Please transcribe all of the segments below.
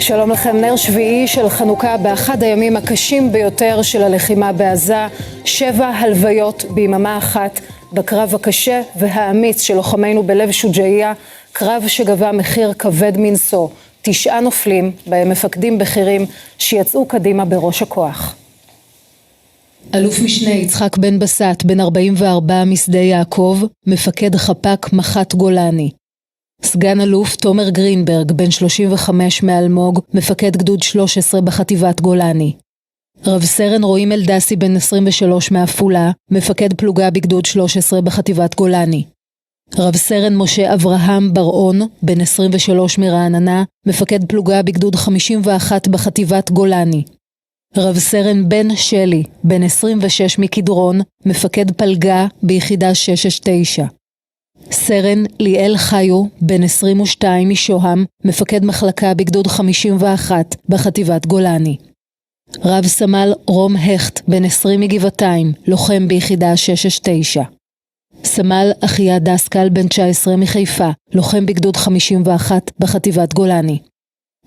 שלום לכם. נר שביעי של חנוכה באחד הימים הקשים ביותר של הלחימה בעזה. 7 הלוויות ביממה אחת בקרב הקשה והאמיץ של לוחמינו בלב שוג'אעיה, קרב שגבה מחיר כבד מנשוא. 9 נופלים, בהם מפקדים בכירים שיצאו קדימה בראש הכוח. אלוף משנה יצחק בן בסט, בן 44 משדה יעקב, מפקד חפ"ק מח"ט גולני. סגן אלוף תומר גרינברג, בן 35 מאלמוג, מפקד גדוד 13 בחטיבת גולני. רב סרן רועי אלדסי, בן 23 מעפולה, מפקד פלוגה בגדוד 13 בחטיבת גולני. רב סרן משה אברהם ברעון, בן 23 מרעננה, מפקד פלוגה בגדוד 51 בחטיבת גולני. רב סרן בן שלי, בן 26 מקדרון, מפקד פלגה ביחידה 669. סרן ליאל חיו, בן 22 משוהם, מפקד מחלקה בגדוד 51 בחטיבת גולני. רב סמל רום הכט, בן 20 מגבעתיים, לוחם ביחידה 669. סמל אחיה דסקל, בן 19 מחיפה, לוחם בגדוד 51 בחטיבת גולני.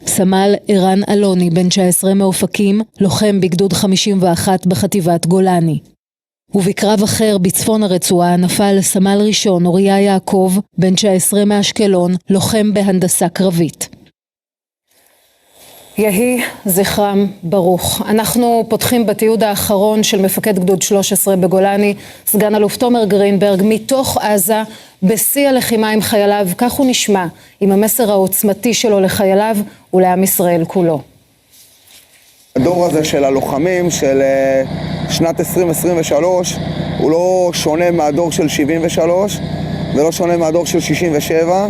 סמל ערן אלוני, בן 19 מאופקים, לוחם בגדוד 51 בחטיבת גולני. ובקרב אחר בצפון הרצועה נפל סמל ראשון אוריה יעקב, בן 19 מאשקלון, לוחם בהנדסה קרבית. יהי זכרם ברוך. אנחנו פותחים בתיעוד האחרון של מפקד גדוד 13 בגולני, סגן אלוף תומר גרינברג, מתוך עזה, בשיא הלחימה עם חייליו. כך הוא נשמע, עם המסר העוצמתי שלו לחייליו ולעם ישראל כולו. הדור הזה של הלוחמים של שנת 2023 הוא לא שונה מהדור של 73 ולא שונה מהדור של 67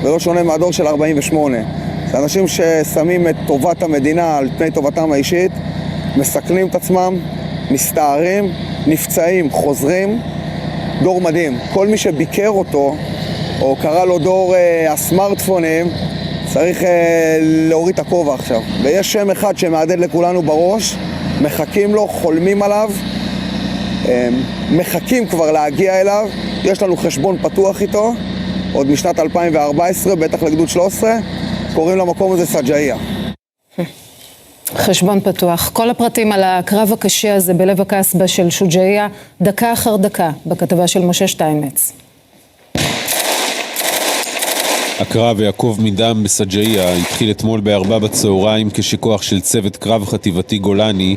ולא שונה מהדור של 48. זה אנשים ששמים את טובת המדינה על פני טובתם האישית, מסכנים את עצמם, מסתערים, נפצעים, חוזרים. דור מדהים. כל מי שביקר אותו או קרא לו דור הסמארטפונים צריך להוריד את הכובע עכשיו. ויש שם אחד שמעדד לכולנו בראש, מחכים לו, חולמים עליו, מחכים כבר להגיע אליו. יש לנו חשבון פתוח איתו, עוד משנת 2014, בטח לגדוד 13, קוראים למקום הזה סג'אעיה. חשבון פתוח. כל הפרטים על הקרב הקשה הזה בלב הקסבה של שוג'אעיה, דקה אחר דקה, בכתבה של משה שטיינמץ. הקרב יעקב מדם בסג'אעיה התחיל אתמול ב4 בצהריים כשכוח של צוות קרב חטיבתי גולני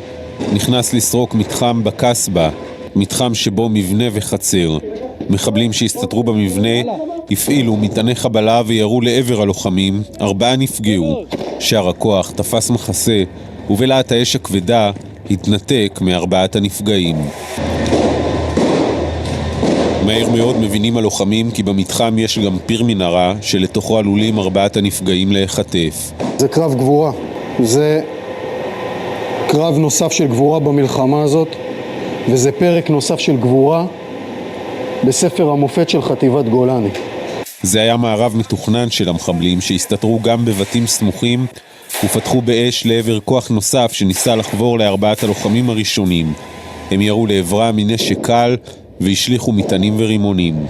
נכנס לסרוק מתחם בקסבה, מתחם שבו מבנה וחצר. מחבלים שהסתתרו במבנה הפעילו מטעני חבלה וירו לעבר הלוחמים. 4 נפגעו. שאר הכוח תפס מחסה ובלהט האש הכבדה התנתק מ4 הנפגעים. מהר מאוד מבינים הלוחמים כי במתחם יש גם פיר מנהרה שלתוכו עלולים 4 הנפגעים להיחטף. זה קרב גבורה, זה קרב נוסף של גבורה במלחמה הזאת, וזה פרק נוסף של גבורה בספר המופת של חטיבת גולני. זה היה מערב מתוכנן של המחבלים שהסתתרו גם בבתים סמוכים ופתחו באש לעבר כוח נוסף שניסה לחבור ל4 הלוחמים הראשונים. הם ירו לעברה מנשק קל והשליחו מטענים ורימונים.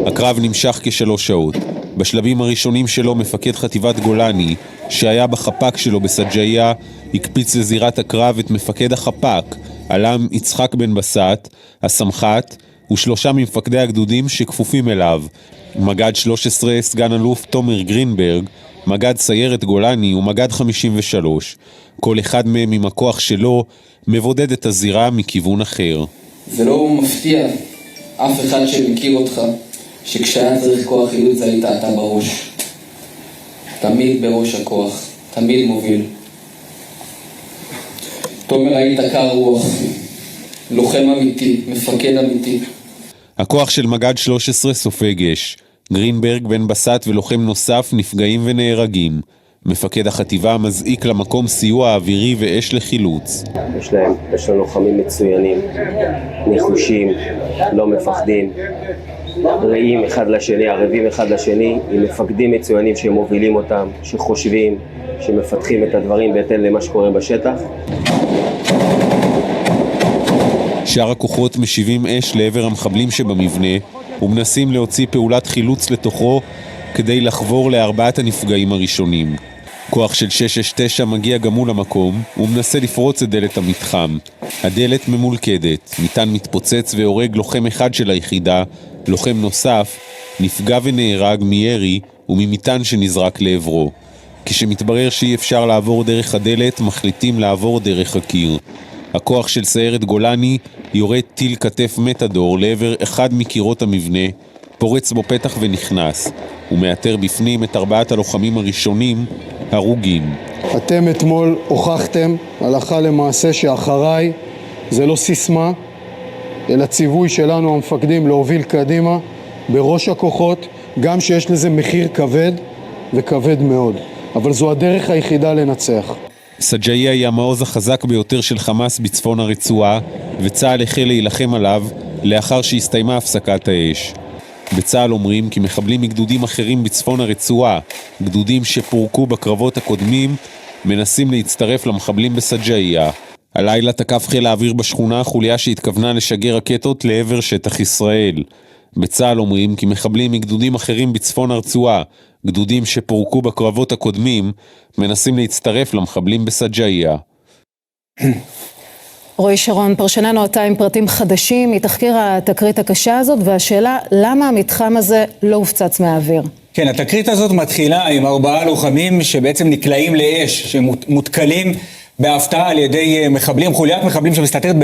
הקרב נמשך כ3 שעות. בשלבים הראשונים שלו מפקד חטיבת גולני, שהיה בחפ"ק שלו בסג'אעיה, הקפיץ לזירת הקרב את מפקד החפ"ק, אל"מ יצחק בן בסט, הסמח"ט, ו3 ממפקדי הגדודים שכפופים אליו, מג"ד 13 סגן אלוף תומר גרינברג, מג"ד סיירת גולני ומג"ד 53. כל אחד מהם עם הכוח שלו מבודד את הזירה מכיוון אחר. זה לא מפתיע אף אחד שמכיר אותך שכשהיה צריך כוח חילוץ היית אתה בראש, תמיד בראש הכוח, תמיד מוביל. תומר, היית קר רוח, לוחם אמיתי, מפקד אמיתי. הכוח של מג"ד 13 סופג אש. גרינברג, בן בסט ולוחם נוסף נפגעים ונהרגים. מפקד החטיבה מזעיק למקום סיוע אווירי ואש לחילוץ. יש לנו לוחמים מצוינים, נחושים, לא מפחדים, רעים אחד לשני, ערבים אחד לשני, עם מפקדים מצוינים שמובילים אותם, שחושבים, שמפתחים את הדברים בהתאם למה שקורה בשטח. שאר הכוחות משיבים אש לעבר המחבלים שבמבנה ומנסים להוציא פעולת חילוץ לתוכו כדי לחבור ל4 הנפגעים הראשונים. כוח של 669 מגיע גם מול המקום, ומנסה לפרוץ את דלת המתחם. הדלת ממולכדת, מטען מתפוצץ והורג לוחם אחד של היחידה, לוחם נוסף, נפגע ונהרג מירי וממטען שנזרק לעברו. כשמתברר שאי אפשר לעבור דרך הדלת, מחליטים לעבור דרך הקיר. הכוח של סיירת גולני יורד טיל כתף מתדור לעבר אחד מקירות המבנה, פורץ בו פתח ונכנס, ומאתר בפנים את 4 הלוחמים הראשונים, הרוגים. אתם אתמול הוכחתם הלכה למעשה שאחריי זה לא סיסמה, אלא ציווי שלנו המפקדים להוביל קדימה בראש הכוחות, גם שיש לזה מחיר כבד וכבד מאוד. אבל זו הדרך היחידה לנצח. סג'אעיה היא המעוז החזק ביותר של חמאס בצפון הרצועה, וצה"ל החל להילחם עליו לאחר שהסתיימה הפסקת האש. בצה"ל אומרים כי מחבלים מגדודים אחרים בצפון הרצועה, גדודים שפורקו בקרבות הקודמים, מנסים להצטרף למחבלים בסג'אעיה. הלילה תקף חיל האוויר בשכונה חוליה שהתכוונה לשגר רקטות לעבר שטח ישראל. בצה"ל אומרים כי מחבלים מגדודים אחרים בצפון הרצועה, גדודים שפורקו בקרבות הקודמים, מנסים להצטרף למחבלים בסג'אעיה. רועי שרון, פרשננו אתה עם פרטים חדשים מתחקיר התקרית הקשה הזאת, והשאלה למה המתחם הזה לא הופצץ מהאוויר? כן, התקרית הזאת מתחילה עם 4 לוחמים שבעצם נקלעים לאש, שמותקלים בהפתעה על ידי מחבלים, חוליית מחבלים שמסתתרת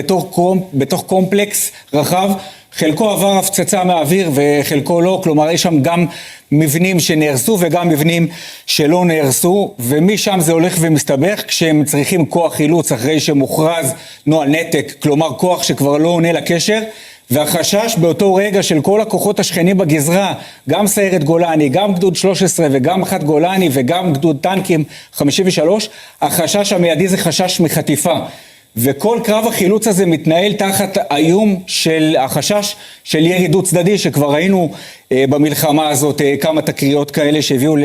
בתוך קומפלקס רחב. חלקו עבר הפצצה מהאוויר וחלקו לא, כלומר יש שם גם מבנים שנהרסו וגם מבנים שלא נהרסו, ומשם זה הולך ומסתבך כשהם צריכים כוח חילוץ אחרי שמוכרז נוהל נתק, כלומר כוח שכבר לא עונה לקשר, והחשש באותו רגע של כל הכוחות השכנים בגזרה, גם סיירת גולני, גם גדוד 13 וגם 1 גולני וגם גדוד טנקים 53, החשש המיידי זה חשש מחטיפה. וכל קרב החילוץ הזה מתנהל תחת האיום של החשש של ירי דו צדדי, שכבר ראינו במלחמה הזאת כמה תקריות כאלה שהביאו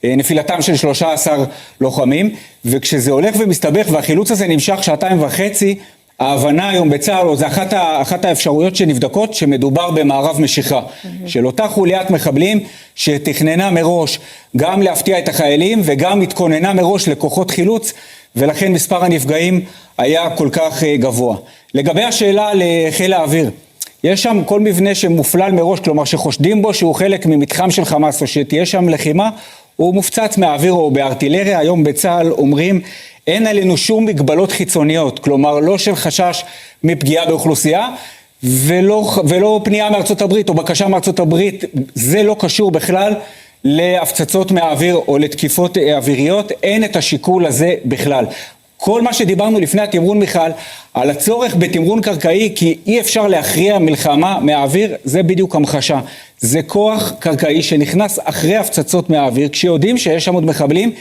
לנפילתם של 13 לוחמים, וכשזה הולך ומסתבך והחילוץ הזה נמשך 2.5 שעות, ההבנה היום בצה"ל, זה אחת האפשרויות שנבדקות, שמדובר במערב משיכה, של אותה חוליית מחבלים שתכננה מראש גם להפתיע את החיילים וגם התכוננה מראש לכוחות חילוץ, ולכן מספר הנפגעים היה כל כך גבוה. לגבי השאלה לחיל האוויר, יש שם כל מבנה שמופלל מראש, כלומר שחושדים בו שהוא חלק ממתחם של חמאס או שתהיה שם לחימה, הוא מופצץ מהאוויר או בארטילריה. היום בצה"ל אומרים אין עלינו שום מגבלות חיצוניות, כלומר לא של חשש מפגיעה באוכלוסייה ולא פנייה מארצות הברית או בקשה מארצות הברית, זה לא קשור בכלל להפצצות מהאוויר או לתקיפות אוויריות, אין את השיקול הזה בכלל. כל מה שדיברנו לפני התמרון מיכל, על הצורך בתמרון קרקעי, כי אי אפשר להכריע מלחמה מהאוויר, זה בדיוק המחשה. זה כוח קרקעי שנכנס אחרי הפצצות מהאוויר, כשיודעים שיש שם עוד מחבלים,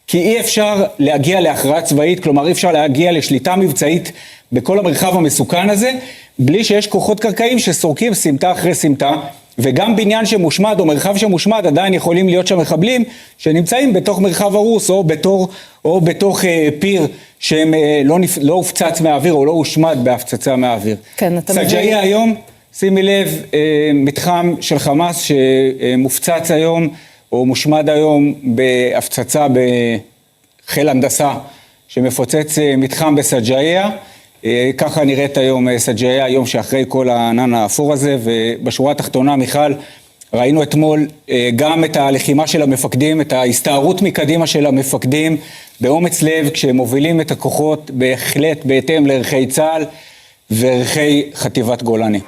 כי אי אפשר להגיע להכרעה צבאית, כלומר אי אפשר להגיע לשליטה מבצעית בכל המרחב המסוכן הזה, בלי שיש כוחות קרקעיים שסורקים סמטה אחרי סמטה, וגם בניין שמושמד או מרחב שמושמד עדיין יכולים להיות שם מחבלים שנמצאים בתוך מרחב הרוס או בתוך פיר שהם לא הופצץ מהאוויר או לא הושמד בהפצצה מהאוויר. כן, סג'אעיה היום, שימי לב, מתחם של חמאס שמופצץ היום או מושמד היום בהפצצה בחיל הנדסה שמפוצץ מתחם בסג'אעיה. ככה נראית היום סג'אעיה, היום שאחרי כל הענן האפור הזה. ובשורה התחתונה מיכל, ראינו אתמול גם את הלחימה של המפקדים, את ההסתערות מקדימה של המפקדים באומץ לב כשהם מובילים את הכוחות בהחלט בהתאם לערכי צה"ל וערכי חטיבת גולני.